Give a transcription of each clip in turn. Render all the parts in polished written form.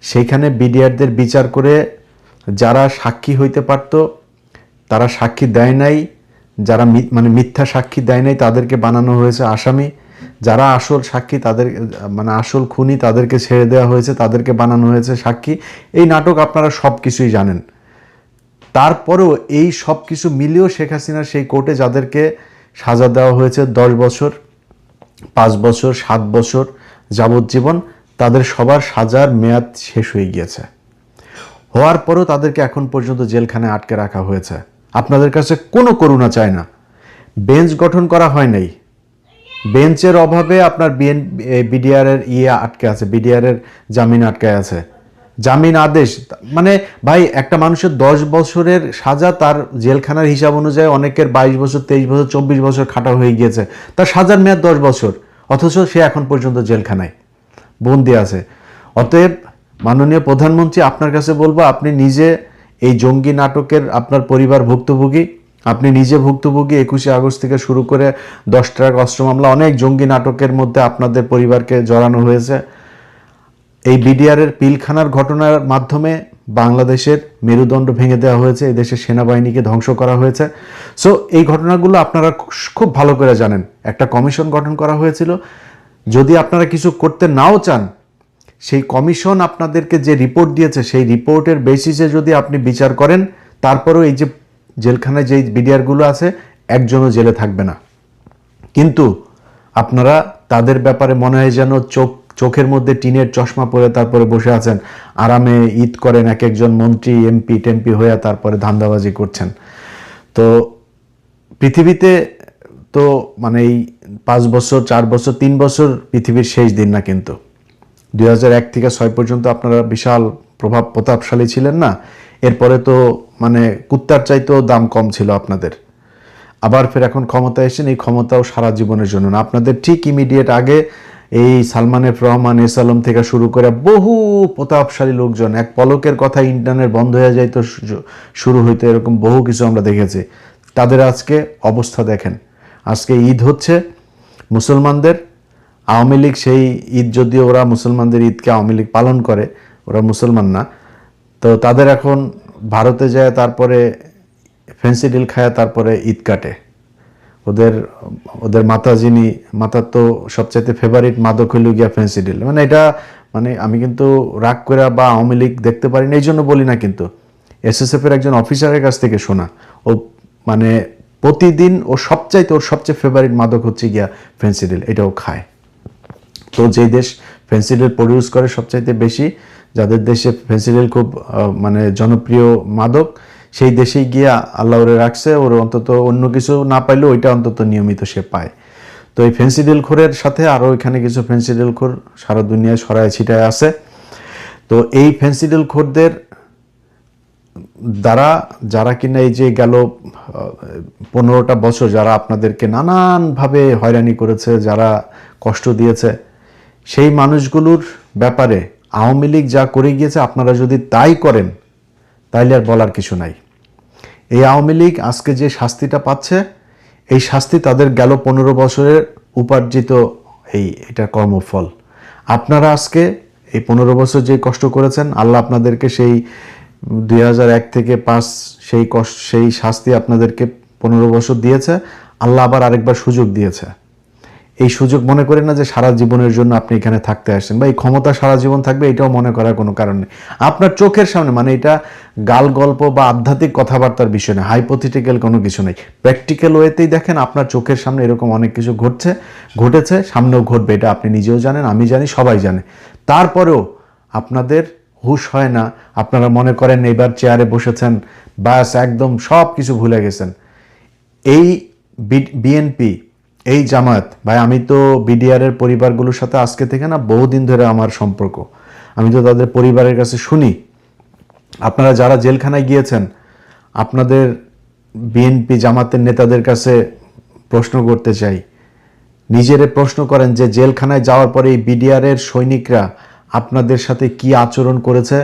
সেইখানে বিডিআরদের বিচার করে যারা সাক্ষী হইতে পারত তারা সাক্ষী দেয় নাই, যারা মানে মিথ্যা সাক্ষী দেয় নাই তাদেরকে বানানো হয়েছে আসামি, যারা আসল সাক্ষী তাদের মানে আসল খুনি তাদেরকে ছেড়ে দেওয়া হয়েছে, তাদেরকে বানানো হয়েছে সাক্ষী। এই নাটক আপনারা সব কিছুই জানেন। তারপরেও এই সব কিছু মিলিয়েও শেখ হাসিনার সেই কোর্টে যাদেরকে সাজা দেওয়া হয়েছে 10 বছর, 5 বছর, 7 বছর যাবজ্জীবন, তাদের সবার সাজার মেয়াদ শেষ হয়ে গিয়েছে। হওয়ার পরেও তাদেরকে এখন পর্যন্ত জেলখানায় আটকে রাখা হয়েছে। আপনাদের কাছে কোনো করুণা চায় না। বেঞ্চ গঠন করা হয় নাই, বেঞ্চের অভাবে আপনার বিডিআরের আটকে আছে, বিডিআরের জামিন আটকে আছে, জামিন আদেশ। মানে ভাই, একটা মানুষের 10 বছরের সাজা, তার জেলখানার হিসাব অনুযায়ী অনেকের 22 বছর, 23 বছর, 24 বছর খাটা হয়ে গিয়েছে, তার সাজার মেয়াদ 10 বছর, অথচ সে এখন পর্যন্ত জেলখানায় বন্দি আছে। অতএব মাননীয় প্রধানমন্ত্রী, আপনার কাছে বলবো, আপনি নিজে এই জঙ্গি নাটকের আপনার পরিবার ভুক্তভোগী, আপনি নিজে ভুক্তভোগী। 21শে আগস্ট থেকে শুরু করে 10 ট্রাক অস্ত্র মামলা, অনেক জঙ্গি নাটকের মধ্যে আপনাদের পরিবারকে জড়ানো হয়েছে। এই বিডিআরের পিলখানার ঘটনার মাধ্যমে বাংলাদেশের মেরুদণ্ড ভেঙে দেওয়া হয়েছে, এই দেশের সেনাবাহিনীকে ধ্বংস করা হয়েছে। সো এই ঘটনাগুলো আপনারা খুব ভালো করে জানেন। একটা কমিশন গঠন করা হয়েছিল। যদি আপনারা কিছু করতে নাও চান, সেই কমিশন আপনাদেরকে যে রিপোর্ট দিয়েছে, সেই রিপোর্টের বেসিসে যদি আপনি বিচার করেন, তারপরেও এই যে জেলখানায় যে বিডিআরগুলো আছে, একজনও জেলে থাকবে না। কিন্তু আপনারা তাদের ব্যাপারে মনে হয় যেন চোখের মধ্যে টিনের চশমা পরে তারপরে বসে আছেন, আরামে ঈদ করেন, এক একজন মন্ত্রী এমপি টেমপি হয়ে তারপরে ধান্দাবাজি করছেন। তো পৃথিবীতে তো মানে এই 5 বছর, 4 বছর, 3 বছর পৃথিবীর শেষ দিন না। কিন্তু 2001 থেকে 6 পর্যন্ত আপনারা বিশাল প্রতাপশালী ছিলেন না? এরপরে তো মানে কুত্তার চাইতেও দাম কম ছিল আপনাদের। আবার ফের এখন ক্ষমতা এসেছেন, এই ক্ষমতাও সারা জীবনের জন্য না। আপনাদের ঠিক ইমিডিয়েট আগে এই সালমান এফ রহমান, এস আলম থেকে শুরু করে বহু প্রতাপশালী লোকজন, এক পলকের কথা ইন্টারনেট বন্ধ হয়ে যায় তো শুরু হইতে, এরকম বহু কিছু আমরা দেখেছি। তাদের আজকে অবস্থা দেখেন। আজকে ঈদ হচ্ছে মুসলমানদের, আওয়ামী লীগ সেই ঈদ, যদিও ওরা মুসলমানদের ঈদকে আওয়ামী লীগ পালন করে, ওরা মুসলমান না, তো তাদের এখন ভারতে যায় তারপরে ফেন্সিডিল খায় তারপরে ঈদ কাটে। ওদের মাতার তো সবচাইতে ফেভারিট মাদক হইল গিয়া ফেন্সিডিল। মানে এটা মানে আমি কিন্তু রাগ করে বা আওয়ামী লীগ দেখতে পারি না এই জন্য বলি না, কিন্তু এসএসএফ এর একজন অফিসারের কাছ থেকে শোনা, ও মানে প্রতিদিন ওর সবচেয়ে ফেভারিট মাদক হচ্ছে গিয়া ফেন্সিডিল, এটাও খায়। তো যেই দেশ ফেন্সিডিল প্রডিউস করে সবচাইতে বেশি, যাদের দেশে ফেন্সিডিল খুব মানে জনপ্রিয় মাদক, সেই দেশেই গিয়া আল্লাহ ওরে রাখছে, ওর অন্তত অন্য কিছু না পাইলেও ওইটা অন্তত নিয়মিত সে পায়। তো এই ফেন্সিডিল খোরের সাথে আরও এখানে কিছু ফেন্সিডিল খোর সারা দুনিয়ায় ছড়ায় ছিটায় আছে। তো এই ফেন্সিডিল খোরদের দ্বারা যারা কিনা এই যে গেল 15টা বছর যারা আপনাদেরকে নানানভাবে হয়রানি করেছে, যারা কষ্ট দিয়েছে, সেই মানুষগুলোর ব্যাপারে আওয়ামী লীগ যা করে গিয়েছে, আপনারা যদি তাই করেন তাইলে আর বলার কিছু নাই। এই আওয়ামী লীগ আজকে যে শাস্তিটা পাচ্ছে, এই শাস্তি তাদের গেল 15 বছরের উপার্জিত এটা কর্মফল। আপনারা আজকে এই 15 বছর যে কষ্ট করেছেন, আল্লাহ আপনাদেরকে সেই 2001 থেকে 5 সেই শাস্তি আপনাদেরকে 15 বছর দিয়েছে। আল্লাহ আবার আরেকবার সুযোগ দিয়েছে। এই সুযোগ মনে করেন না যে সারা জীবনের জন্য আপনি এখানে থাকতে আসেন বা এই ক্ষমতা সারা জীবন থাকবে, এটাও মনে করার কোনো কারণ নেই। আপনার চোখের সামনে, মানে এটা গাল গল্প বা আধ্যাত্মিক কথাবার্তার বিষয় না, হাইপোথেটিক্যাল কোনো কিছু নেই, প্র্যাকটিক্যাল ওয়েতেই দেখেন আপনার চোখের সামনে এরকম অনেক কিছু ঘটেছে, সামনেও ঘটবে, এটা আপনি নিজেও জানেন, আমি জানি, সবাই জানে। তারপরেও আপনাদের হুঁশ হয় না। আপনারা মনে করেন এবার চেয়ারে বসেছেন, বাস একদম সব কিছু ভুলে গেছেন। এই বিএনপি, এই জামায়াত, ভাই আমি তো বিডিআরের পরিবারগুলোর সাথে আজকে থেকে না, বহুদিন ধরে আমার সম্পর্ক। আমি তো তাদের পরিবারের কাছে শুনি, আপনারা যারা জেলখানায় গিয়েছেন, আপনাদের বিএনপি জামাতের নেতাদের কাছে প্রশ্ন করতে চাই, নিজেরে প্রশ্ন করেন যে জেলখানায় যাওয়ার পরে এই বিডিআরের সৈনিকরা আপনাদের সাথে কি আচরণ করেছে,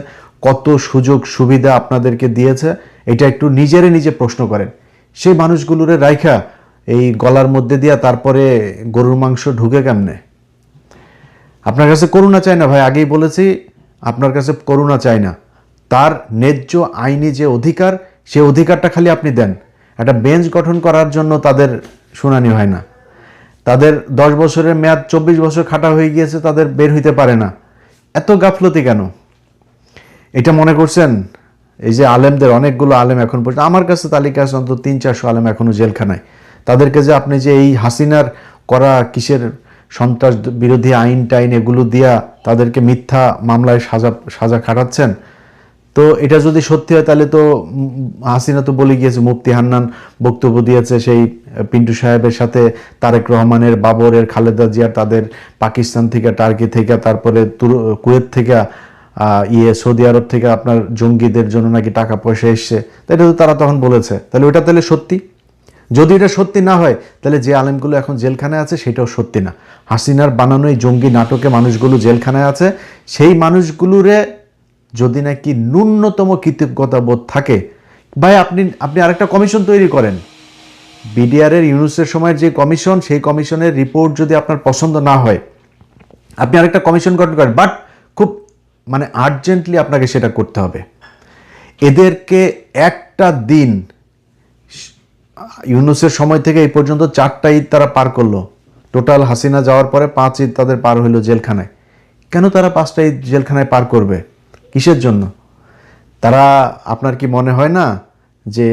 কত সুযোগ সুবিধা আপনাদেরকে দিয়েছে, এটা একটু নিজে প্রশ্ন করেন। সেই মানুষগুলোরে রাইখা এই গলার মধ্যে দিয়া তারপরে গরুর মাংস ঢুকে কেমনে? আপনার কাছে করুণা চাই না ভাই, আগেই বলেছি, আপনার কাছে করুণা চায় না, তার ন্যায্য আইনি যে অধিকার, সে অধিকারটা খালি আপনি দেন। একটা বেঞ্চ গঠন করার জন্য তাদের শুনানি হয় না, তাদের 10 বছরের মেয়াদ 24 বছর খাটা হয়ে গিয়েছে, তাদের বের হইতে পারে না। এত গাফলতি কেন? এটা মনে করছেন এই যে আলেমদের, অনেকগুলো আলেম এখন পর্যন্ত আমার কাছে তালিকা আছে অন্তত 300-400 আলেম এখনো জেলখানায়। তাদেরকে যে আপনি যে এই হাসিনার করা কিসের সন্ত্রাস বিরোধী আইন টাইন এগুলো দিয়া তাদেরকে মিথ্যা মামলায় সাজা খাটাচ্ছেন, তো এটা যদি সত্যি হয় তাহলে তো হাসিনা তো বলে গিয়েছে, মুফতি হান্নান বক্তব্য দিয়েছে সেই পিন্টু সাহেবের সাথে তারেক রহমানের, বাবরের, খালেদা জিয়ার, তাদের পাকিস্তান থেকে, টার্কি থেকে, তারপরে কুয়েত থেকে, সৌদি আরব থেকে আপনার জঙ্গিদের জন্য নাকি টাকা পয়সা এসছে, এটা তো তারা তখন বলেছে। তাহলে ওটা তাহলে সত্যি? যদি এটা সত্যি না হয় তাহলে যে আলেমগুলো এখন জেলখানায় আছে সেটাও সত্যি না। হাসিনার বানানো এই জঙ্গি নাটকে মানুষগুলো জেলখানায় আছে, সেই মানুষগুলোরে যদি নাকি ন্যূনতম কৃতজ্ঞতা বোধ থাকে, ভাই আপনি আরেকটা কমিশন তৈরি করেন। বিডিআরের ইউনুসের সময়ের যে কমিশন, সেই কমিশনের রিপোর্ট যদি আপনার পছন্দ না হয়, আপনি আরেকটা কমিশন গঠন করেন, বাট খুব মানে আর্জেন্টলি আপনাকে সেটা করতে হবে। এদেরকে একটা দিন, ইউনুসের সময় থেকে এই পর্যন্ত 4টা ঈদ তারা পার করলো, টোটাল হাসিনা যাওয়ার পরে 5 ঈদ তাদের পার হইলো জেলখানায়। কেন তারা 5টা ঈদ জেলখানায় পার করবে? কিসের জন্য? তারা, আপনার কি মনে হয় না যে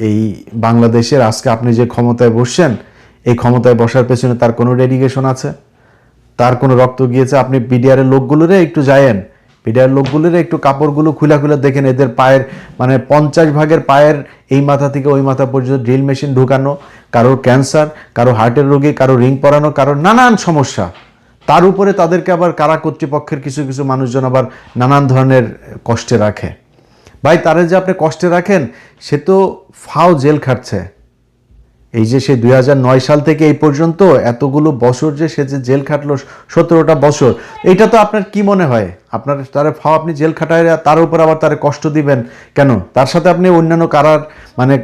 এই বাংলাদেশের আজকে আপনি যে ক্ষমতায় বসছেন, এই ক্ষমতায় বসার পেছনে তার কোনো ডেডিকেশন আছে, তার কোনো রক্ত গিয়েছে? আপনি বিডিআরের লোকগুলোরে একটু যায়েন, বিডিআর লোকগুলোরে একটু কাপড়গুলো খুলা দেখেন, এদের পায়ের মানে 50 ভাগের পায়ের এই মাথা থেকে ওই মাথা পর্যন্ত ড্রিল মেশিন ঢুকানো, কারোর ক্যান্সার, কারো হার্টের রোগী, কারো রিং পরানো, কারোর নানান সমস্যা। তার উপরে তাদেরকে আবার কারা কর্তৃপক্ষের কিছু কিছু মানুষজন আবার নানান ধরনের কষ্টে রাখে। ভাই, তারা যে আপনি কষ্টে রাখেন, সে তো ফাও জেল খাটছে। এই যে সে 2009 সাল থেকে এই পর্যন্ত এতগুলো বছর যে সে যে জেল খাটলো, 17টা বছর, এইটা তো আপনার কি মনে হয়? আপনার তারা ফাও আপনি জেল খাটায় তার উপর আবার তারা কষ্ট দিবেন কেন? তার সাথে আপনি অন্যান্য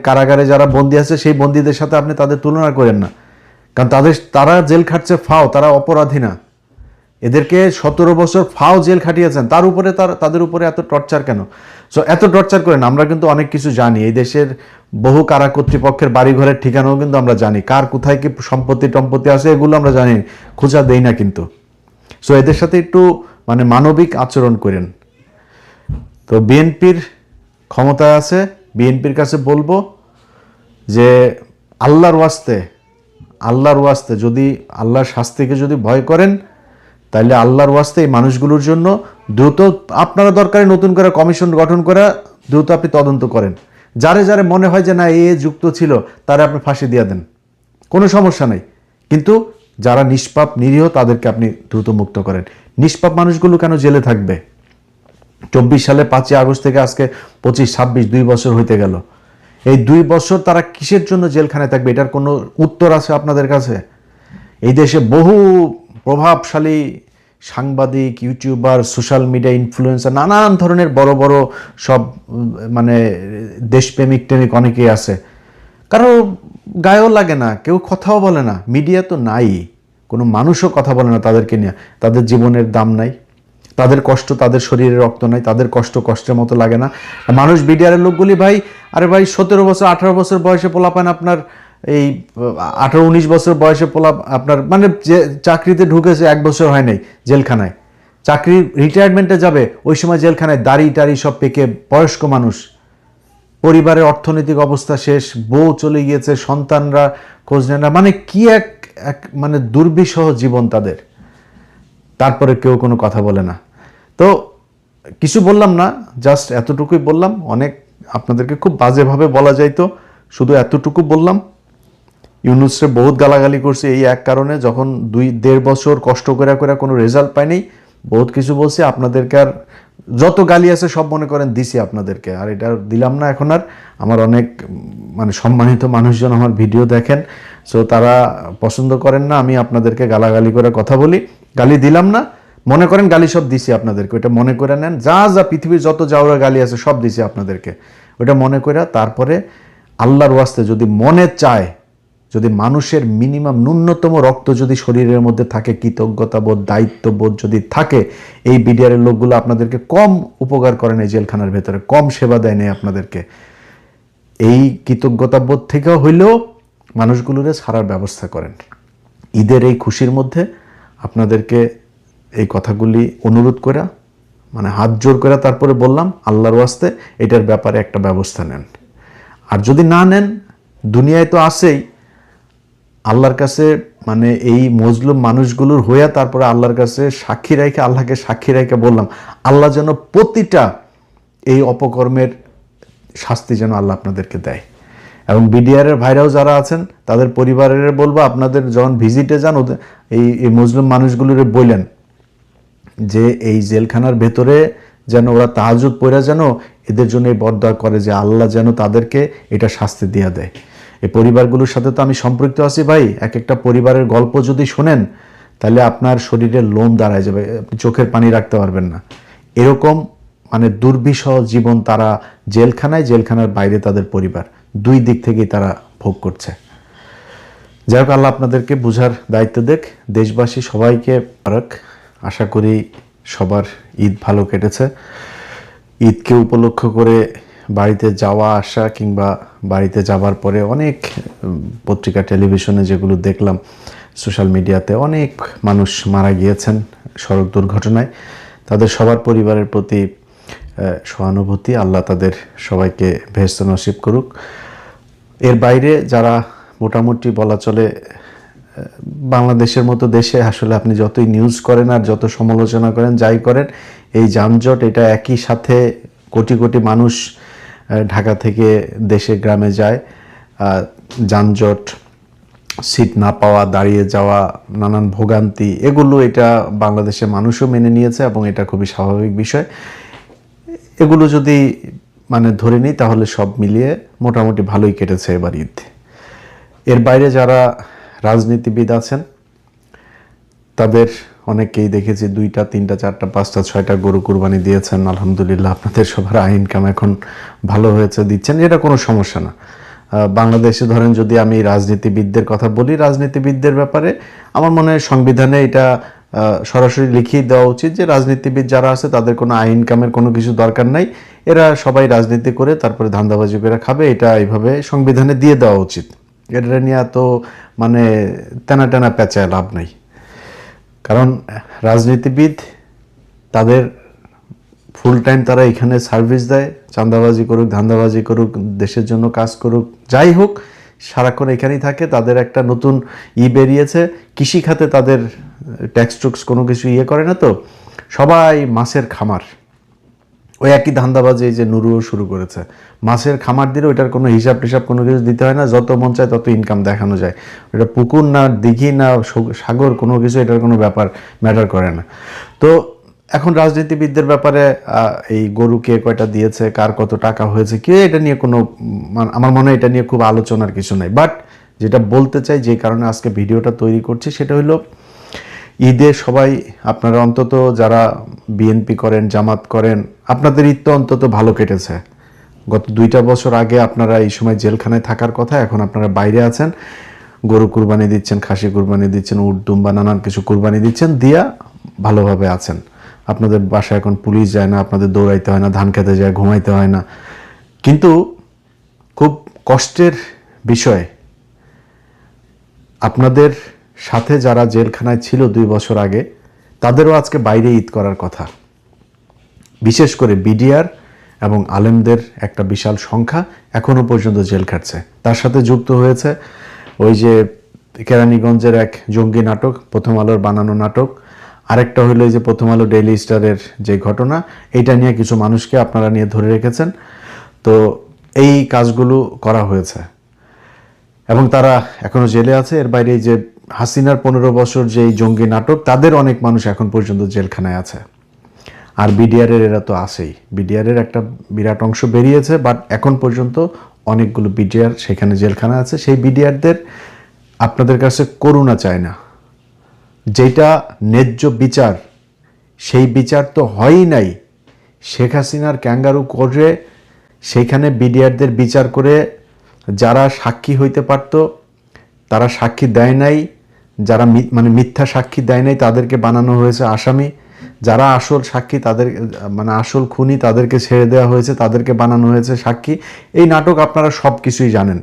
কারাগারে যারা বন্দী আছে সেই বন্দীদের সাথে আপনি তাদের তুলনা করেন না, কারণ তারা জেল খাটছে ফাও, তারা অপরাধী না। এদেরকে 17 বছর ফাও জেল খাটিয়েছেন, তার উপরে তাদের উপরে এত টর্চার কেন? সো এত টর্চার করেন। আমরা কিন্তু অনেক কিছু জানি, এই দেশের বহু কারা কর্তৃপক্ষের বাড়িঘরের ঠিকানাও কিন্তু আমরা জানি, কার কোথায় কি সম্পত্তি আছে এগুলো আমরা জানি, খোঁজা দেই না কিন্তু। সো এদের সাথে একটু মানে মানবিক আচরণ করেন। তো বিএনপির ক্ষমতায় আছে, বিএনপির কাছে বলবো যে আল্লাহর ওয়াস্তে যদি আল্লাহর শাস্তিকে যদি ভয় করেন, তাহলে আল্লাহর ওয়াস্তে এই মানুষগুলোর জন্য দ্রুত আপনারা দরকারে নতুন করে কমিশন গঠন করা, দ্রুত আপনি তদন্ত করেন। যারে যারে মনে হয় যে না এ যুক্ত ছিল, তারা আপনি ফাঁসি দিয়ে দেন, কোনো সমস্যা নেই। কিন্তু যারা নিষ্পাপ নিরীহ তাদেরকে আপনি দ্রুত মুক্ত করেন। নিষ্পাপ মানুষগুলো কেন জেলে থাকবে? 24 সালে 5ই আগস্ট থেকে আজকে 25, 26, 2 বছর হইতে গেল। এই 2 বছর তারা কিসের জন্য জেলখানায় থাকবে? এটার কোনো উত্তর আছে আপনাদের কাছে? এই দেশে বহু প্রভাবশালী সাংবাদিক, ইউটিউবার, সোশ্যাল মিডিয়া ইনফ্লুয়েন্সার, নানান ধরনের বড় বড় সব মানে দেশপ্রেমিক টেমিক অনেকেই আছে, কারো গায়েও লাগে না, কেউ কথাও বলে না, মিডিয়া তো নাই, কোনো মানুষও কথা বলে না তাদেরকে নিয়ে। তাদের জীবনের দাম নাই, তাদের কষ্ট, তাদের শরীরে রক্ত নাই, তাদের কষ্ট কষ্টের মতো লাগে না। মানুষ বিডিআরের লোকগুলি ভাই, আরে ভাই 17 বছর 18 বছর বয়সে পোলাপান আপনার এই 18-19 বছর বয়সে আপনার মানে যে চাকরিতে ঢুকেছে 1 বছর হয় নাই জেলখানায়, চাকরি রিটায়ারমেন্টে যাবে ওই সময় জেলখানায়, দাড়ি টাড়ি সব পেকে, বয়স্ক মানুষ, পরিবারের অর্থনৈতিক অবস্থা শেষ, বউ চলে গিয়েছে, সন্তানরা খোঁজ নেয় না, মানে কি এক মানে দুর্বিষহ জীবন তাদের। তারপরে কেউ কোনো কথা বলে না। তো কিছু বললাম না, জাস্ট এতটুকুই বললাম। অনেক আপনাদেরকে খুব বাজেভাবে বলা যাইতো, শুধু এতটুকু বললাম। ইউনুসরে বহুত গালাগালি করছে এই এক কারণে, যখন 2-1.5 বছর কষ্ট করে কোনো রেজাল্ট পায়নি, বহুত কিছু বলছে। আপনাদেরকে আর যত গালি আছে সব মনে করেন দিছি আপনাদেরকে, আর এটা দিলাম না এখন আর। আমার অনেক মানে সম্মানিত মানুষজন আমার ভিডিও দেখেন, সো তারা পছন্দ করেন না আমি আপনাদেরকে গালাগালি করে কথা বলি। গালি দিলাম না, মনে করেন গালি সব দিছি আপনাদেরকে, ওটা মনে করে নেন। যা পৃথিবীর যত যাওয়ার গালি আছে সব দিছি আপনাদেরকে, ওটা মনে করে। তারপরে আল্লাহর ওয়াস্তে যদি মনে চায় যদি মানুষের মিনিমাম ন্যূনতম রক্ত যদি শরীরের মধ্যে থাকে, কৃতজ্ঞতাবোধ, দায়িত্ববোধ যদি থাকে, এই বিডিআরের লোকগুলো আপনাদেরকে কম উপকার করে নাই জেলখানার ভেতরে, কম সেবা দেয় নাই আপনাদেরকে। এই কৃতজ্ঞতাবোধ থেকেও হইলেও মানুষগুলোরে ছাড়ার ব্যবস্থা করেন। ঈদের এই খুশির মধ্যে আপনাদেরকে এই কথাগুলি অনুরোধ করা, মানে হাত জোর করে তারপরে বললাম, আল্লাহর ওয়াস্তে এটার ব্যাপারে একটা ব্যবস্থা নেন। আর যদি না নেন, দুনিয়ায় তো আছেই, আল্লাহর কাছে মানে এই মজলুম মানুষগুলোর হইয়া তারপরে আল্লাহর কাছে সাক্ষী রেখে, আল্লাহকে সাক্ষী রেখে বললাম, আল্লাহ যেন প্রতিটা এই অপকর্মের শাস্তি যেন আল্লাহ আপনাদেরকে দেয়। এবং বিডিআরের ভাইরাও যারা আছেন তাদের পরিবারের বলবো, আপনাদের যখন ভিজিটে যান এই মুসলিম মানুষগুলোরে বললেন যে এই জেলখানার ভেতরে যেন ওরা তাহাজ্জুদ পড়া যেন এদের জন্য এই বরদোয়া করে যে আল্লাহ যেন তাদেরকে এটা শাস্তি দিয়ে দেয়। এই পরিবারগুলোর সাথে তো আমি সম্পৃক্ত আছি ভাই। এক একটা পরিবারের গল্প যদি শোনেন তাহলে আপনার শরীরের লোম দাঁড়ায় যাবে, আপনি চোখের পানি রাখতে পারবেন না। এরকম মানে দুর্বিষহ জীবন তারা জেলখানায়, জেলখানার বাইরে তাদের পরিবার, দুই দিক থেকেই তারা ভোগ করছে। যাই হোক, আল্লাহ আপনাদেরকে বুঝার দায়িত্ব দেখ। দেশবাসী সবাইকে পারক। আশা করি সবার ঈদ ভালো কেটেছে। ঈদকে উপলক্ষ করে বাড়িতে যাওয়া আসা কিংবা বাড়িতে যাবার পরে অনেক পত্রিকা, টেলিভিশনে যেগুলো দেখলাম, সোশ্যাল মিডিয়াতে অনেক মানুষ মারা গিয়েছেন সড়ক দুর্ঘটনায়। তাদের সবার পরিবারের প্রতি সহানুভূতি। আল্লাহ তাদের সবাইকে বেহেশত নসিব করুক। এর বাইরে যারা মোটামুটি বলা চলে বাংলাদেশের মতো দেশে আসলে আপনি যতই নিউজ করেন আর যত সমালোচনা করেন, যাই করেন, এই যানজট এটা একই সাথে কোটি কোটি মানুষ ঢাকা থেকে দেশে গ্রামে যায়। যানজট, সিট না পাওয়া, দাঁড়িয়ে যাওয়া, নানান ভোগান্তি, এগুলো এটা বাংলাদেশের মানুষও মেনে নিয়েছে এবং এটা খুবই স্বাভাবিক বিষয়। এগুলো যদি মানে ধরে নিই তাহলে সব মিলিয়ে মোটামুটি ভালোই কেটেছে এবার ঈদ। এর বাইরে যারা রাজনীতিবিদ আছেন তাদের অনেকেই দেখেছি 2টা, 3টা, 4টা, 5টা, 6টা গরু কুরবানি দিয়েছেন। আলহামদুলিল্লাহ, আপনাদের সবার আয় ইনকাম এখন ভালো হয়েছে, দিচ্ছেন, এটা কোনো সমস্যা না। বাংলাদেশে ধরেন যদি আমি রাজনীতিবিদদের কথা বলি, রাজনীতিবিদদের ব্যাপারে আমার মনে হয় সংবিধানে এটা সরাসরি লিখিয়ে দেওয়া উচিত যে রাজনীতিবিদ যারা আছে তাদের কোনো আয় ইনকামের কোনো কিছু দরকার নাই, এরা সবাই রাজনীতি করে তারপরে ধান্দাবাজি করে খাবে, এটা এইভাবে সংবিধানে দিয়ে দেওয়া উচিত। এটা নিয়ে তো মানে টানা টানা পেঁচায় লাভ নাই। কারণ রাজনীতিবিদ তাদের ফুল টাইম তারা এখানে সার্ভিস দেয়, চাঁদাবাজি করুক, ধান্দাবাজি করুক, দেশের জন্য কাজ করুক, যাই হোক, সারাক্ষণ এখানেই থাকে। তাদের একটা নতুন বেরিয়েছে, কৃষিখাতে তাদের ট্যাক্স টুক্স কোনো কিছু করে না, তো সবাই মাছের খামার, ওই একই ধান্দাবাজি যে নুরুও শুরু করেছে। মাছের খামার দিলে ওইটার কোনো হিসাব টিসাব কোনো কিছু দিতে হয় না, যত মন চায় তত ইনকাম দেখানো যায়। ওটা পুকুর না দিঘি না সাগর, কোনো কিছু এটার কোনো ব্যাপার ম্যাটার করে না। তো এখন রাজনীতিবিদদের ব্যাপারে এই গরু কে কয়টা দিয়েছে, কার কত টাকা হয়েছে, কে, এটা নিয়ে কোনো আমার মনে হয় এটা নিয়ে খুব আলোচনার কিছু নাই। বাট যেটা বলতে চাই, যে কারণে আজকে ভিডিওটা তৈরি করছি, সেটা হলো ঈদে সবাই আপনারা অন্তত যারা বিএনপি করেন, জামাত করেন, আপনাদের ঈদ তো অন্তত ভালো কেটেছে। গত 2টা বছর আগে আপনারা এই সময় জেলখানায় থাকার কথা, এখন আপনারা বাইরে আছেন, গরু কুরবানি দিচ্ছেন, খাসি কুরবানি দিচ্ছেন, উট দুম্বা নানান কিছু কুরবানি দিচ্ছেন, দিয়া ভালোভাবে আছেন। আপনাদের বাসায় এখন পুলিশ যায় না, আপনাদের দৌড়াইতে হয় না, ধান খেতে যায়, ঘুমাইতে হয় না। কিন্তু খুব কষ্টের বিষয়, আপনাদের সাথে যারা জেলখানায় ছিল 2 বছর আগে, তাদেরও আজকে বাইরে ঈদ করার কথা। বিশেষ করে বিডিআর এবং আলেমদের একটা বিশাল সংখ্যা এখনো পর্যন্ত জেল খাটছে। তার সাথে যুক্ত হয়েছে ওই যে কেরানীগঞ্জের এক জঙ্গি নাটক, প্রথম আলোর বানানো নাটক। আরেকটা হলো যে প্রথম আলো ডেইলি স্টারের যে ঘটনা, এটা নিয়ে কিছু মানুষকে আপনারা নিয়ে ধরে রেখেছেন। তো এই কাজগুলো করা হয়েছে এবং তারা এখনো জেলে আছে। এর বাইরে যে হাসিনার 15 বছর যে জঙ্গি নাটক, তাদের অনেক মানুষ এখন পর্যন্ত জেলখানায় আছে। আর বিডিআরের এরা তো আছেই, বিডিআরের একটা বিরাট অংশ বেরিয়েছে, বাট এখন পর্যন্ত অনেকগুলো বিডিআর সেখানে জেলখানা আছে। সেই বিডিআরদের আপনাদের কাছে করুণা চায় না, যেটা ন্যায্য বিচার, সেই বিচার তো হয়ই নাই। শেখ হাসিনার ক্যাঙ্গারু করে সেইখানে বিডিআরদের বিচার করে যারা সাক্ষী হইতে পারত তারা সাক্ষী দেয় নাই, যারা মানে মিথ্যা সাক্ষী দেয় নাই তাদেরকে বানানো হয়েছে আসামি, যারা আসল সাক্ষী তাদের মানে আসল খুনি তাদেরকে ছেড়ে দেওয়া হয়েছে, তাদেরকে বানানো হয়েছে সাক্ষী। এই নাটক আপনারা সব কিছুই জানেন।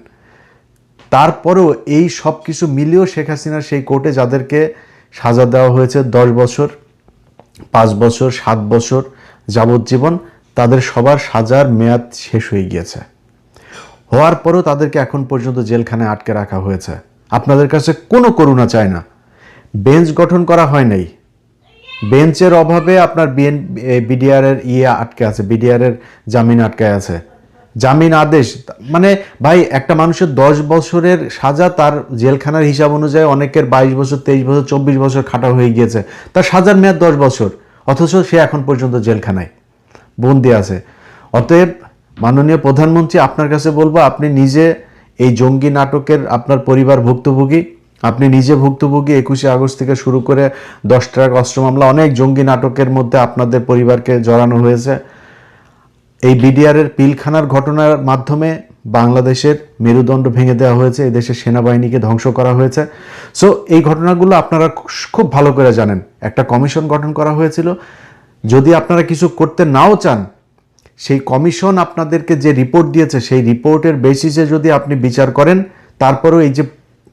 তারপরেও এই সব কিছু মিলিয়েও শেখ হাসিনার সেই কোর্টে যাদেরকে সাজা দেওয়া হয়েছে 10 বছর, 5 বছর, 7 বছর যাবজ্জীবন, তাদের সবার সাজার মেয়াদ শেষ হয়ে গিয়েছে। হওয়ার পরও তাদেরকে এখন পর্যন্ত জেলখানায় আটকে রাখা হয়েছে। আপনাদের কাছে কোনো করুণা চায় না। বেঞ্চ গঠন করা হয় নাই, বেঞ্চের অভাবে আপনার বিডিআর এর আটকে আছে, বিডিআর এর জামিন আটকে আছে, জামিন আদেশ। মানে ভাই, একটা মানুষের 10 বছরের সাজা, তার জেলখানার হিসাব অনুযায়ী অনেকের 22 বছর, 23 বছর, 24 বছর খাটা হয়ে গিয়েছে, তার সাজার মেয়াদ 10 বছর, অথচ সে এখন পর্যন্ত জেলখানায় বন্দি আছে। অতএব মাননীয় প্রধানমন্ত্রী, আপনার কাছে বলবো, আপনি নিজে এই জঙ্গি নাটকের আপনার পরিবার ভুক্তভোগী, আপনি নিজে ভুক্তভোগী। 21শে আগস্ট থেকে শুরু করে 10 ট্রাক অস্ত্র মামলা, অনেক জঙ্গি নাটকের মধ্যে আপনাদের পরিবারকে জড়ানো হয়েছে। এই বিডিআরের পিলখানার ঘটনার মাধ্যমে বাংলাদেশের মেরুদণ্ড ভেঙে দেওয়া হয়েছে, এই দেশের সেনাবাহিনীকে ধ্বংস করা হয়েছে। সো এই ঘটনাগুলো আপনারা খুব ভালো করে জানেন। একটা কমিশন গঠন করা হয়েছিল। যদি আপনারা কিছু করতে নাও চান, সেই কমিশন আপনাদেরকে যে রিপোর্ট দিয়েছে, সেই রিপোর্টের বেসিসে যদি আপনি বিচার করেন, তারপরেও এই যে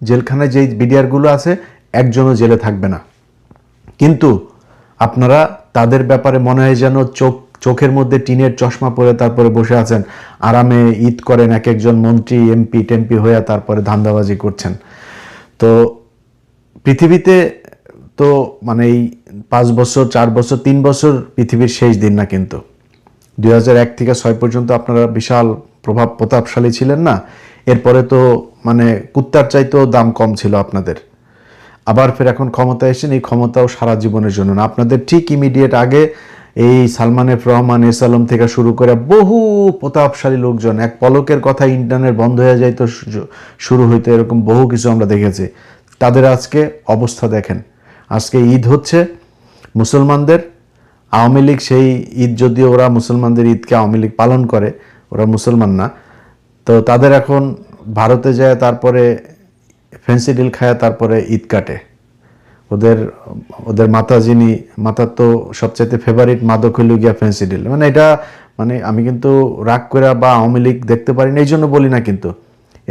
জেলখানায় যে বিডিআরগুলো আছে, একজনও জেলে থাকবে না। কিন্তু আপনারা তাদের ব্যাপারে মনে হয় যেন চোখের মধ্যে টিনের চশমা পরে তারপরে বসে আছেন, আরামে ঈদ করেন, এক একজন মন্ত্রী এমপি টেমপি হয়ে তারপরে ধান্দাবাজি করছেন। তো পৃথিবীতে তো মানে এই 5 বছর, 4 বছর, 3 বছর পৃথিবীর শেষ দিন না। কিন্তু 2001 থেকে 6 পর্যন্ত আপনারা বিশাল প্রতাপশালী ছিলেন না? এরপরে তো মানে কুত্তার চাইতেও দাম কম ছিল আপনাদের। আবার ফের এখন ক্ষমতায় এসেছেন, এই ক্ষমতাও সারা জীবনের জন্য না। আপনাদের ঠিক ইমিডিয়েট আগে এই সালমান এফ রহমান, এস আলম থেকে শুরু করে বহু প্রতাপশালী লোকজন, এক পলকের কথা ইন্টারনেট বন্ধ হয়ে যাইতো, শুরু হইতো, এরকম বহু কিছু আমরা দেখেছি। তাদের আজকে অবস্থা দেখেন। আজকে ঈদ হচ্ছে মুসলমানদের, আওয়ামী লীগ সেই ঈদ, যদিও ওরা মুসলমানদের ঈদকে আওয়ামী লীগ পালন করে, ওরা মুসলমান না, তো তাদের এখন ভারতে যায় তারপরে ফেন্সিডিল খায় তারপরে ঈদ কাটে। ওদের মাতা, যিনি মাতার তো সবচাইতে ফেভারিট মাদক হইল গিয়া ফেন্সিডিল। মানে এটা মানে আমি কিন্তু রাগ করে বা আওয়ামী লীগ দেখতে পারি না এই জন্য বলি না, কিন্তু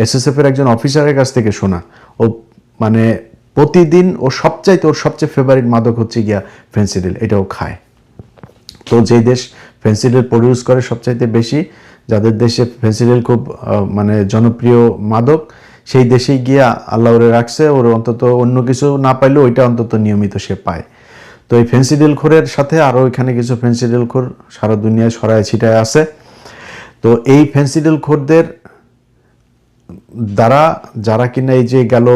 এসএসএফ এর একজন অফিসারের কাছ থেকে শোনা, ও মানে প্রতিদিন ওর সবচেয়ে ফেভারিট মাদক হচ্ছে গিয়া ফেন্সিডিল, এটাও খায়। তো যেই দেশ ফেন্সিডিল প্রডিউস করে সবচাইতে বেশি, যাদের দেশে ফেন্সিডিল খুব মানে জনপ্রিয় মাদক, সেই দেশেই গিয়া আল্লাহ ওরে রাখছে, ওর অন্তত অন্য কিছু না পাইলেও ওইটা অন্তত নিয়মিত সে পায়। তো এই ফেন্সিডিল খোরের সাথে আরও এখানে কিছু ফেন্সিডিল খোর সারা দুনিয়ায় ছড়ায় ছিটায় আছে। তো এই ফেন্সিডিল খোরদের দ্বারা যারা কিনা এই যে গেল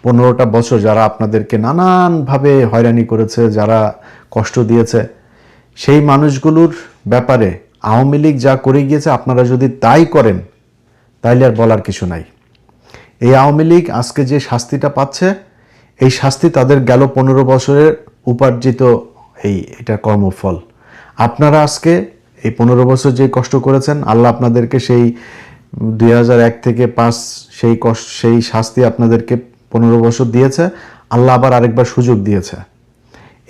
15টা বছর যারা আপনাদেরকে নানানভাবে হয়রানি করেছে, যারা কষ্ট দিয়েছে, সেই মানুষগুলোর ব্যাপারে আওয়ামী লীগ যা করে গিয়েছে, আপনারা যদি তাই করেন তাইলে আর বলার কিছু নাই। এই আওয়ামী লীগ আজকে যে শাস্তিটা পাচ্ছে, এই শাস্তি তাদের গেল 15 বছরের উপার্জিত এটা কর্মফল। আপনারা আজকে এই 15 বছর যে কষ্ট করেছেন, আল্লাহ আপনাদেরকে সেই 2001 থেকে 5 সেই শাস্তি আপনাদেরকে 15 বছর দিয়েছে। আল্লাহ আবার আরেকবার সুযোগ দিয়েছে।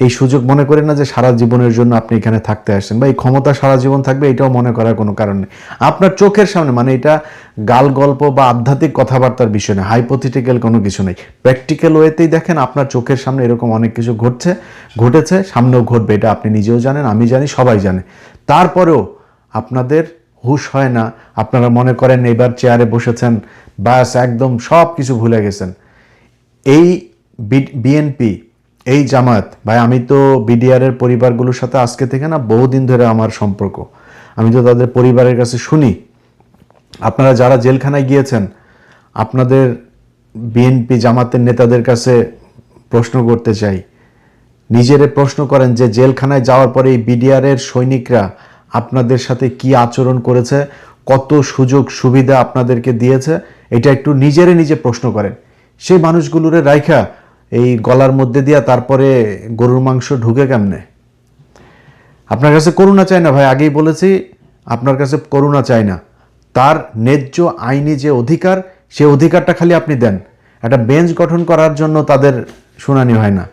এই সুযোগ মনে করেন না যে সারা জীবনের জন্য আপনি এখানে থাকতে আসছেন বা এই ক্ষমতা সারা জীবন থাকবে, এটাও মনে করার কোনো কারণ নেই। আপনার চোখের সামনে, মানে এটা গাল গল্প বা আধ্যাত্মিক কথাবার্তার বিষয় না, হাইপোথেটিক্যাল কোনো কিছু নেই, প্র্যাকটিক্যাল ওয়েতেই দেখেন আপনার চোখের সামনে এরকম অনেক কিছু ঘটেছে, সামনেও ঘটবে, এটা আপনি নিজেও জানেন, আমি জানি, সবাই জানে। তারপরেও আপনাদের হুঁশ হয় না। আপনারা মনে করেন এবার চেয়ারে বসেছেন, বাস একদম সব কিছু ভুলে গেছেন। এই বিএনপি, এই জামায়াত, ভাই আমি তো বিডিআরের পরিবারগুলোর সাথে আজকে থেকে না, বহুদিন ধরে আমার সম্পর্ক, আমি তো তাদের পরিবারের কাছে শুনি। আপনারা যারা জেলখানায় গিয়েছেন, আপনাদের বিএনপি জামাতের নেতাদের কাছে প্রশ্ন করতে চাই, নিজেরে প্রশ্ন করেন যে জেলখানায় যাওয়ার পরে এই বিডিআরের সৈনিকরা আপনাদের সাথে কি আচরণ করেছে, কত সুযোগ সুবিধা আপনাদেরকে দিয়েছে, এটা একটু নিজে প্রশ্ন করেন। সেই মানুষগুলোরে রাইখা এই গলার মধ্যে দিয়া তারপরে গরুর মাংস ঢুকে কেমনে? আপনার কাছে করুণা চাই না ভাই, আগেই বলেছি, আপনার কাছে করুণা চাই না। তার ন্যায্য আইনি যে অধিকার, সেই অধিকারটা খালি আপনি দেন। একটা বেঞ্চ গঠন করার জন্য তাদের শুনানি হয় না,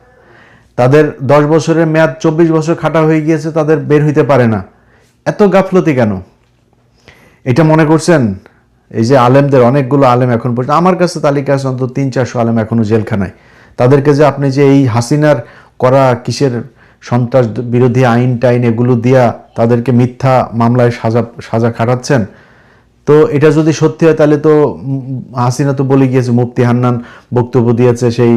তাদের 10 বছরের মেয়াদ 24 বছর খাটা হয়ে গিয়েছে, তাদের বের হইতে পারে না। এত গাফলতি কেন? এটা মনে করছেন এই যে আলেমদের, অনেকগুলো আলেম এখন পর্যন্ত আমার কাছে তালিকা আছে অন্তত 300-400 আলেম এখনো জেলখানায়। তাদেরকে যে আপনি যে এই হাসিনার করা কিসের সন্ত্রাস বিরোধী আইন টাইন এগুলো দিয়া তাদেরকে মিথ্যা মামলায় সাজা খাটাচ্ছেন, তো এটা যদি সত্যি হয় তাহলে তো হাসিনা তো বলে গিয়েছে, মুফতি হান্নান বক্তব্য দিয়েছে সেই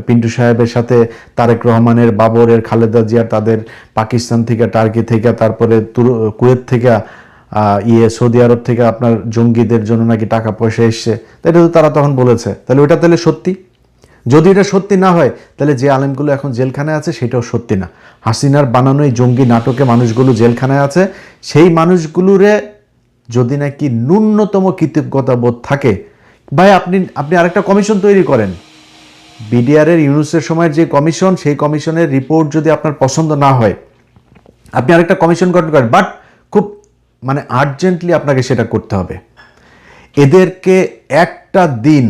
পিন্টু সাহেবের সাথে তারেক রহমানের, বাবরের, খালেদা জিয়ার, তাদের পাকিস্তান থেকে, টার্কি থেকে, তারপরে কুয়েত থেকে, সৌদি আরব থেকে আপনার জঙ্গিদের জন্য নাকি টাকা পয়সা এসছে, এটা তো তারা তখন বলেছে। তাহলে ওটা তাহলে সত্যি? যদি এটা সত্যি না হয় তাহলে যে আলেমগুলো এখন জেলখানায় আছে সেটাও সত্যি না। হাসিনার বানানো এই জঙ্গি নাটকে মানুষগুলো জেলখানায় আছে, সেই মানুষগুলোরে যদি নাকি ন্যূনতম কৃতজ্ঞতা বোধ থাকে, ভাই আপনি আরেকটা কমিশন তৈরি করেন। বিডিআরের ইউনূসের সময় যে কমিশন, সেই কমিশনের রিপোর্ট যদি আপনার পছন্দ না হয়, আপনি আরেকটা কমিশন গঠন করেন, বাট খুব মানে আর্জেন্টলি আপনাকে সেটা করতে হবে। এদেরকে একটা দিন,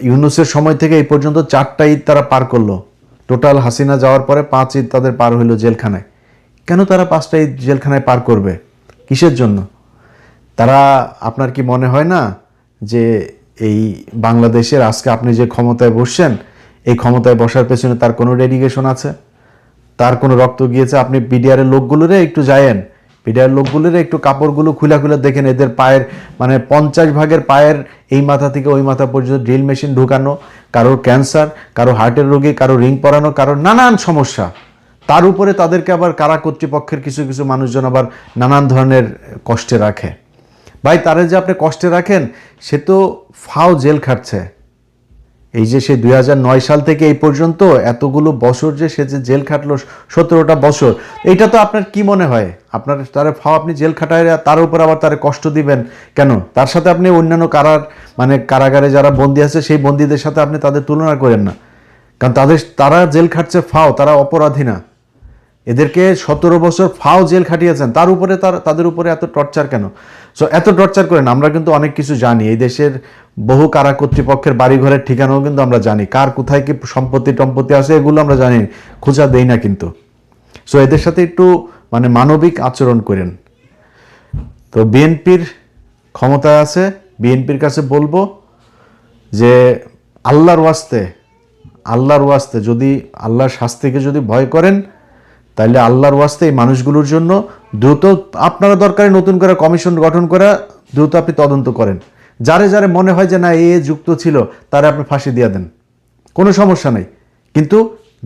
ইউনূসের সময় থেকে এই পর্যন্ত 4টা ঈদ তারা পার করলো, টোটাল হাসিনা যাওয়ার পরে 5 ঈদ তাদের পার হইল জেলখানায়। কেন তারা 5টা ঈদ জেলখানায় পার করবে? কিসের জন্য? তারা, আপনার কি মনে হয় না যে এই বাংলাদেশের আজকে আপনি যে ক্ষমতায় বসছেন, এই ক্ষমতায় বসার পেছনে তার কোনো ডেডিকেশন আছে? তার কোনো রক্ত গিয়েছে? আপনি বিডিআরের লোকগুলোরে একটু যায়েন, বিডিআর লোকগুলোরে একটু কাপড়গুলো খুলে খুলে দেখেন, এদের পায়ের মানে 50 ভাগের পায়ের এই মাথা থেকে ওই মাথা পর্যন্ত ড্রিল মেশিন ঢুকানো, কারোর ক্যান্সার, কারো হার্টের রোগী, কারো রিং পরানো, কারো নানান সমস্যা। তার উপরে তাদেরকে আবার কারা কর্তৃপক্ষের কিছু কিছু মানুষজন আবার নানান ধরনের কষ্টে রাখে। ভাই, তারা যে আপনি কষ্টে রাখেন, সে তো ফাও জেল খাটছে। এই যে সে 2009 সাল থেকে এই পর্যন্ত এতগুলো বছর যে সে যে জেল খাটলো, 17টা বছর, এইটা তো আপনার কি মনে হয়? আপনার তার ফাও আপনি জেল খাটায় তার উপর আবার তার কষ্ট দিবেন কেন? তার সাথে আপনি অন্যান্য কারাগারে যারা বন্দী আছে সেই বন্দীদের সাথে আপনি তাদের তুলনা করেন না, কারণ তারা জেল খাটছে ফাও, তারা অপরাধী না। এদেরকে 17 বছর ফাও জেল খাটিয়েছেন, তার উপরে তাদের উপরে এত টর্চার কেন? সো এত টর্চার করেন। আমরা কিন্তু অনেক কিছু জানি, এই দেশের বহু কারা কর্তৃপক্ষের বাড়িঘরের ঠিকানাও কিন্তু আমরা জানি, কার কোথায় কি সম্পত্তি আছে এগুলো আমরা জানি, খোঁজা দেই না কিন্তু। সো এদের সাথে একটু মানে মানবিক আচরণ করেন। তো বিএনপির ক্ষমতায় আছে, বিএনপির কাছে বলবো যে আল্লাহর ওয়াস্তে যদি আল্লাহর শাস্তিকে যদি ভয় করেন, তাইলে আল্লাহর ওয়াস্তে এই মানুষগুলোর জন্য দ্রুত আপনারা দরকারে নতুন করে কমিশন গঠন করা, দ্রুত আপনি তদন্ত করেন। যারে মনে হয় যে না এ যুক্ত ছিল, তারা আপনি ফাঁসি দিয়ে দেন, কোনো সমস্যা নেই। কিন্তু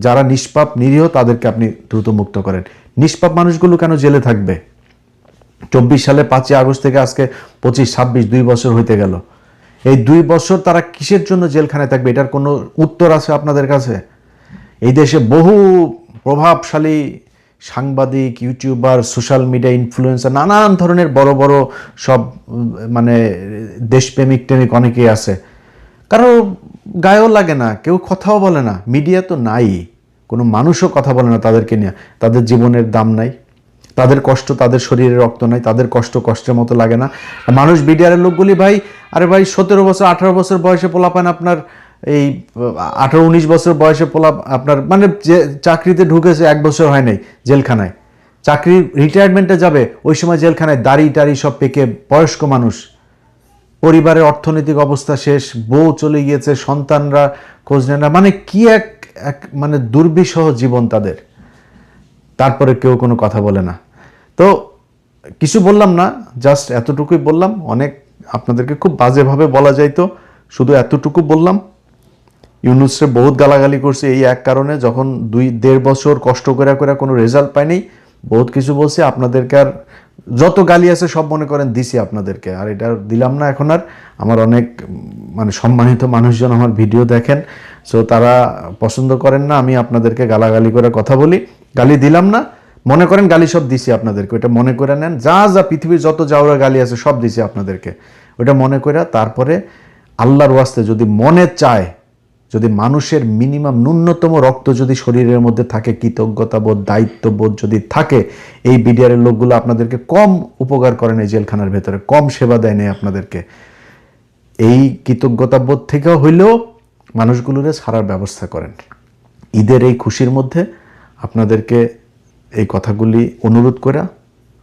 যারা নিষ্পাপ নিরীহ তাদেরকে আপনি দ্রুত মুক্ত করেন। নিষ্পাপ মানুষগুলো কেন জেলে থাকবে? 24 সালে 5ই আগস্ট থেকে আজকে 25, 26, 2 বছর হইতে গেল। এই 2 বছর তারা কিসের জন্য জেলখানায় থাকবে? এটার কোনো উত্তর আছে আপনাদের কাছে? এই দেশে বহু প্রভাবশালী সাংবাদিক, ইউটিউবার, সোশ্যাল মিডিয়া ইনফ্লুয়েন্সার, নানান ধরনের বড় বড় সব মানে দেশপ্রেমিক অনেকেই আছে, কারো গায়েও লাগে না, কেউ কথাও বলে না, মিডিয়া তো নাই, কোনো মানুষও কথা বলে না তাদেরকে নিয়ে। তাদের জীবনের দাম নাই, তাদের কষ্ট, তাদের শরীরে রক্ত নাই, তাদের কষ্ট কষ্টের মতো লাগে না। মানুষ বিডিআরের লোকগুলি ভাই, আরে ভাই 17 বছর 18 বছর বয়সে পোলাপান আপনার এই 18-19 বছর বয়সে আপনার মানে যে চাকরিতে ঢুকেছে 1 বছর হয় নাই জেলখানায়, চাকরি রিটায়ারমেন্টে যাবে ওই সময় জেলখানায়, দাড়ি টাড়ি সব পেকে, বয়স্ক মানুষ, পরিবারের অর্থনৈতিক অবস্থা শেষ, বউ চলে গিয়েছে, সন্তানরা খোঁজ নেয় না, মানে কি এক মানে দুর্বিষহ জীবন তাদের। তারপরে কেউ কোনো কথা বলে না। তো কিছু বললাম না, জাস্ট এতটুকুই বললাম। অনেক আপনাদেরকে খুব বাজেভাবে বলা যাইতো, শুধু এতটুকু বললাম। ইউনূসরে বহুত গালাগালি করছে এই এক কারণে, যখন 2-1.5 বছর কষ্ট করে কোনো রেজাল্ট পায়নি, বহুত কিছু বলছে। আপনাদেরকে আর যত গালি আছে সব মনে করেন দিছি আপনাদেরকে, আর এটা দিলাম না এখন আর। আমার অনেক মানে সম্মানিত মানুষজন আমার ভিডিও দেখেন, সো তারা পছন্দ করেন না আমি আপনাদেরকে গালাগালি করে কথা বলি। গালি দিলাম না, মনে করেন গালি সব দিছি আপনাদেরকে, ওটা মনে করে নেন। যা পৃথিবীর যত যাওয়া গালি আছে সব দিছি আপনাদেরকে, ওটা মনে করে তারপরে আল্লাহর ওয়াস্তে যদি মনে চায়, যদি মানুষের মিনিমাম ন্যূনতম রক্ত যদি শরীরের মধ্যে থাকে, কৃতজ্ঞতাবোধ, দায়িত্ববোধ যদি থাকে, এই বিডিআরের লোকগুলো আপনাদেরকে কম উপকার করেন, এই জেলখানার ভেতরে কম সেবা দেয় নেই আপনাদেরকে। এই কৃতজ্ঞতাবোধ থেকেও হইলেও মানুষগুলোরে ছাড়ার ব্যবস্থা করেন। ঈদের এই খুশির মধ্যে আপনাদেরকে এই কথাগুলি অনুরোধ করে,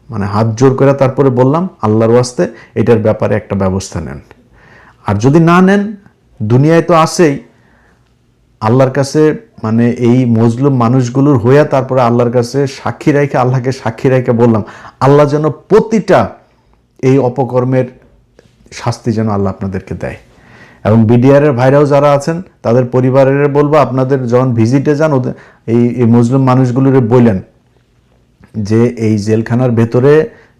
মানে হাত জোর করে তারপরে বললাম, আল্লাহর ওয়াস্তে এটার ব্যাপারে একটা ব্যবস্থা নেন। আর যদি না নেন, দুনিয়ায় তো আছেই, আল্লাহর কাছে মানে এই মজলুম মানুষগুলোর হইয়া তারপরে আল্লাহর কাছে সাক্ষী রেখে, আল্লাহকে সাক্ষী রেখে বললাম, আল্লাহ যেন প্রতিটা এই অপকর্মের শাস্তি যেন আল্লাহ আপনাদেরকে দেয়। এবং বিডিআরের ভাইরাও যারা আছেন তাদের পরিবারের বলবো, আপনাদের যখন ভিজিটে যান ওদের এই মজলুম মানুষগুলোর বললেন যে এই জেলখানার ভেতরে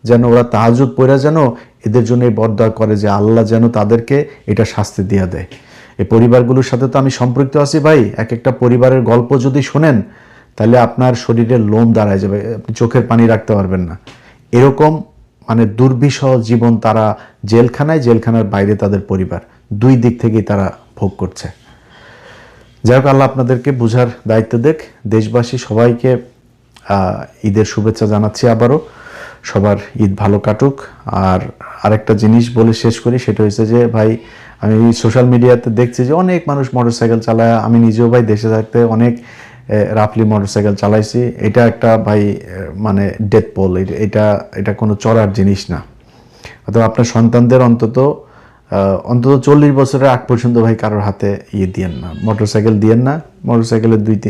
যেন ওরা তাহাজ্জুদ পড়া যেন এদের জন্য এই বরদোয়া করে যে আল্লাহ যেন তাদেরকে এটা শাস্তি দিয়ে দেয়। এই পরিবারগুলোর সাথে তো আমি সম্পৃক্ত আছি ভাই। এক একটা পরিবারের গল্প যদি শোনেন তাহলে আপনার শরীরে লোম দাঁড়ায় যাবে, আপনি চোখের পানি রাখতে পারবেন না। এরকম মানে দুর্বিষহ জীবন তারা জেলখানায়, জেলখানার বাইরে তাদের পরিবার, দুই দিক থেকেই তারা ভোগ করছে। যাই হোক, আল্লাহ আপনাদেরকে বুঝার দায়িত্ব দেখ। দেশবাসী সবাইকে ঈদের শুভেচ্ছা জানাচ্ছি আবারও। সবার ঈদ ভালো কাটুক। আর আরেকটা জিনিস বলে শেষ করি, সেটা হচ্ছে যে ভাই, আমি সোশ্যাল মিডিয়াতে দেখছি যে অনেক মানুষ মোটরসাইকেল চালায়। আমি নিজেও ভাই দেশে থাকতে অনেক রাফলি মোটরসাইকেল চালাইছি। এটা একটা ভাই মানে ডেথ পোল, এটা কোনো চড়ার জিনিস না। অথবা আপনার সন্তানদের অন্তত 40 বছরের আগ পর্যন্ত ভাই কারোর হাতে দিয়েন না, মোটরসাইকেল দিয়েন না। মোটরসাইকেলের 2-3